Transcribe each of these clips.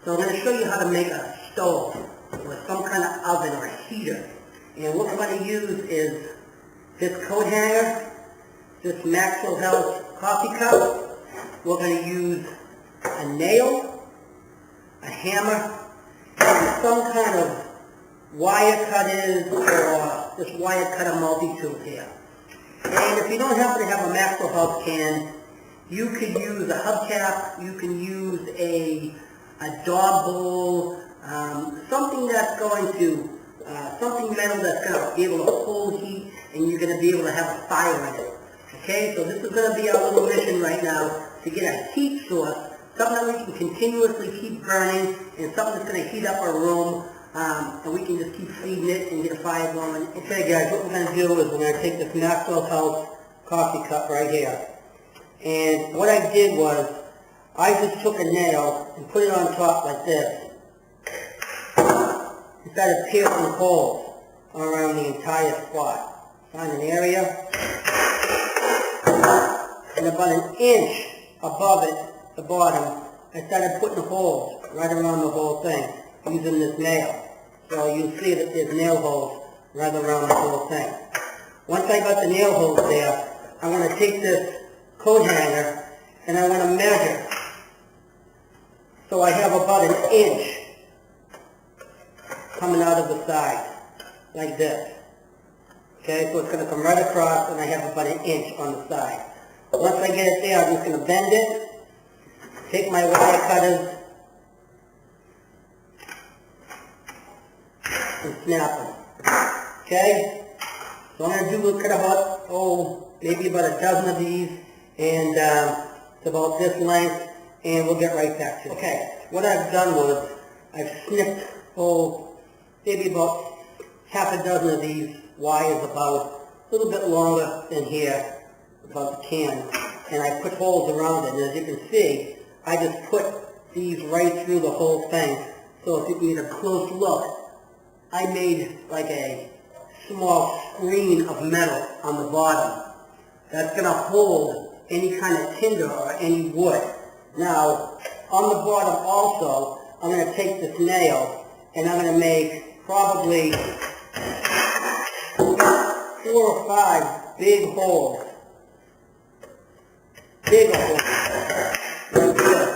So I'm going to show you how to make a stove or some kind of oven or a heater. And what we're going to use is this coat hanger, this Maxwell House coffee cup. We're going to use a nail, a hammer, and some kind of wire cutters or this wire cutter multi-tool here. And if you don't happen to have a Maxwell House can, you could use a hubcap, you can use a dog bowl, something that's going to, something metal that's going to be able to hold heat and you're going to be able to have a fire in it. Okay, so this is going to be our little mission right now to get a heat source, something that we can continuously keep burning and something that's going to heat up our room and we can just keep feeding it and get a fire going. Okay guys, what we're going to do is we're going to take this Maxwell House coffee cup right here. And what I did was, I just took a nail and put it on top like this. And started piercing holes around the entire spot. Find an area. And about an inch above it, the bottom, I started putting holes right around the whole thing using this nail. So you'll see that there's nail holes right around the whole thing. Once I got the nail holes there, I'm going to take this coat hanger and I want to measure. So I have about an inch coming out of the side, like this. Okay, so it's going to come right across and I have about an inch on the side. Once I get it there, I'm just going to bend it, take my wire cutters, and snap them. Okay? So I'm going to do cut about, maybe about a dozen of these, and it's about this length, and we'll get right back to it. Okay, what I've done was, I've snipped, maybe about half a dozen of these wires about a little bit longer than here, about the can, and I put holes around it, and as you can see, I just put these right through the whole thing. So if you can get a close look, I made like a small screen of metal on the bottom that's going to hold any kind of tinder or any wood. Now, on the bottom also, I'm going to take this nail and I'm going to make probably 4 or 5 big holes. Big holes. Like this.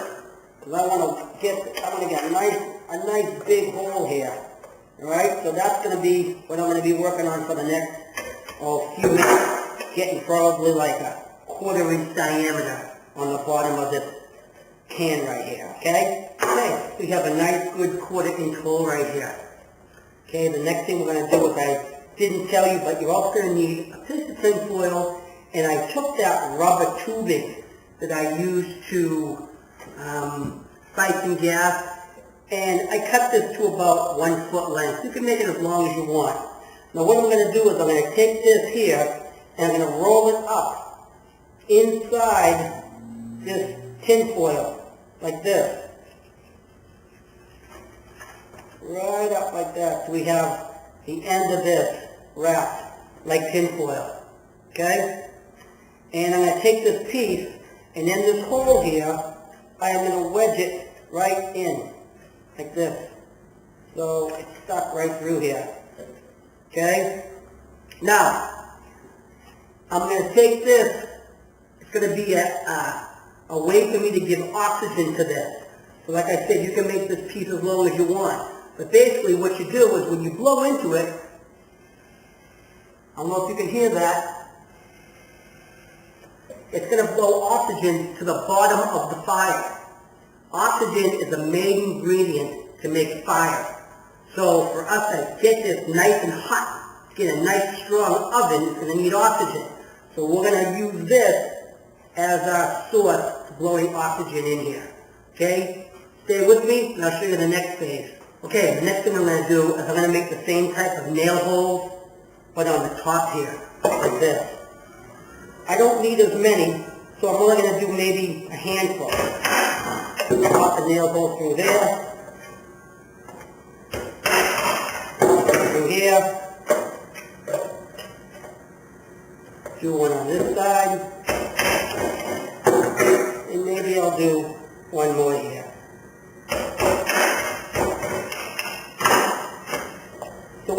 Because I want to get a nice big hole here. Alright, so that's going to be what I'm going to be working on for the next few minutes. Getting probably like a 1/4 inch diameter on the bottom of this can right here. Okay? Okay, we have a nice good 1/4 inch hole right here. Okay, the next thing we're going to do is I didn't tell you, but you're also going to need a piece of tin foil, and I took that rubber tubing that I used to siphon gas, and I cut this to about 1 foot length. You can make it as long as you want. Now what I'm going to do is I'm going to take this here, and I'm going to roll it up inside this tin foil, like this. Right up like that. So we have the end of this wrapped like tin foil. Okay? And I'm going to take this piece, and in this hole here, I am going to wedge it right in, like this. So it's stuck right through here. Okay? Now, I'm going to take this. It's going to be a way for me to give oxygen to this. So like I said, you can make this piece as long as you want. But basically what you do is when you blow into it, I don't know if you can hear that, it's going to blow oxygen to the bottom of the fire. Oxygen is the main ingredient to make fire. So for us to get this nice and hot, to get a nice strong oven, it's going to need oxygen. So we're going to use this as our source for blowing oxygen in here. Okay? Stay with me and I'll show you the next phase. Okay, the next thing I'm going to do is I'm going to make the same type of nail holes, but on the top here, like this. I don't need as many, so I'm only going to do maybe a handful. Pop the nail hole through there, through here, do one on this side, and maybe I'll do one more here.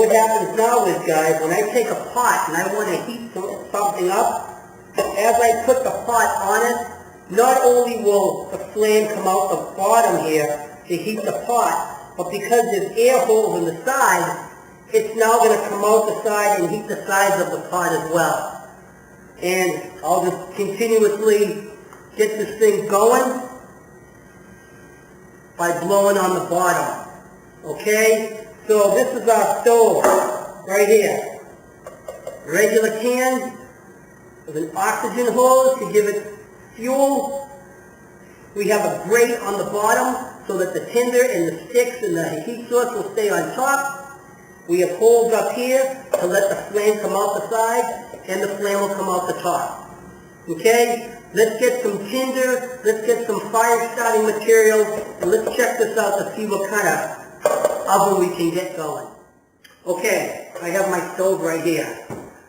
what happens now is, guys, when I take a pot and I want to heat something up, as I put the pot on it, not only will the flame come out the bottom here to heat the pot, but because there's air holes in the side, it's now going to come out the side and heat the sides of the pot as well. And I'll just continuously get this thing going by blowing on the bottom. Okay? So this is our stove right here. Regular can with an oxygen hose to give it fuel. We have a grate on the bottom so that the tinder and the sticks and the heat source will stay on top. We have holes up here to let the flame come out the side, and the flame will come out the top. Okay? Let's get some tinder, let's get some fire starting material, and let's check this out to see what kind of oven we can get going. Okay, I have my stove right here.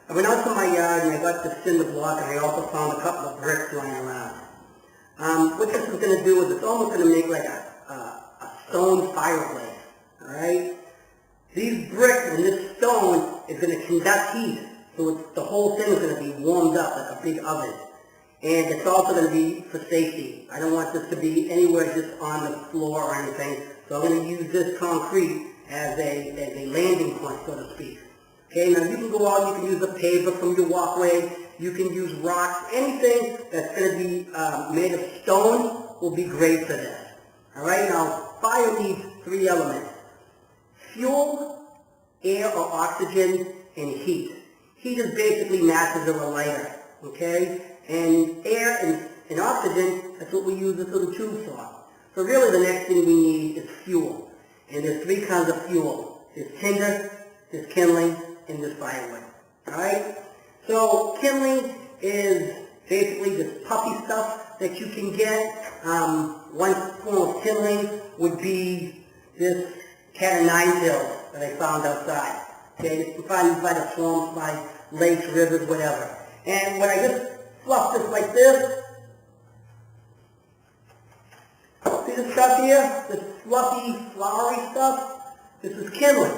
I went out to my yard and I got this cinder block, and I also found a couple of bricks lying around. What this is going to do is it's almost going to make like a stone fireplace. Alright? These bricks and this stone is going to conduct heat, so the whole thing is going to be warmed up like a big oven. And it's also going to be for safety. I don't want this to be anywhere just on the floor or anything, so I'm going to use this concrete as a landing point, so to speak. Okay, now you can go out, you can use a paver from your walkway, you can use rocks, anything that's going to be made of stone will be great for this. Alright, now fire needs three elements: fuel, air or oxygen, and heat. Heat is basically matches of a lighter, okay? And air and oxygen, that's what we use this little tube for. So really the next thing we need is fuel. And there's three kinds of fuel. There's tinder, there's kindling, and there's firewood. Alright? So kindling is basically this puffy stuff that you can get. One form of kindling would be this cat o' nine tails that I found outside. Okay, you can find these by the swamps, by lakes, rivers, whatever. And when I just fluff this like this, see this stuff here? This fluffy, flowery stuff? This is kindling.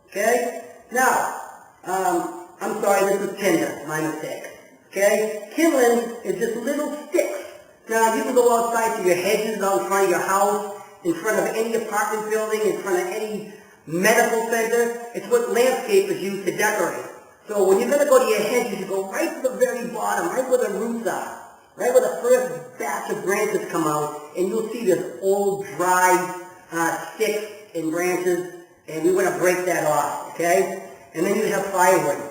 Okay? Now, I'm sorry, this is tinder, my mistake. Okay? Kindling is just little sticks. Now, you can go outside to your hedges out in front of your house, in front of any apartment building, in front of any medical center. It's what landscapers use to decorate. So when you're going to go to your hedges, you go right to the very bottom, right where the roots are, right where the first batch of branches come out, and you'll see this old, dry sticks and branches, and we want to break that off, okay? And then you have firewood.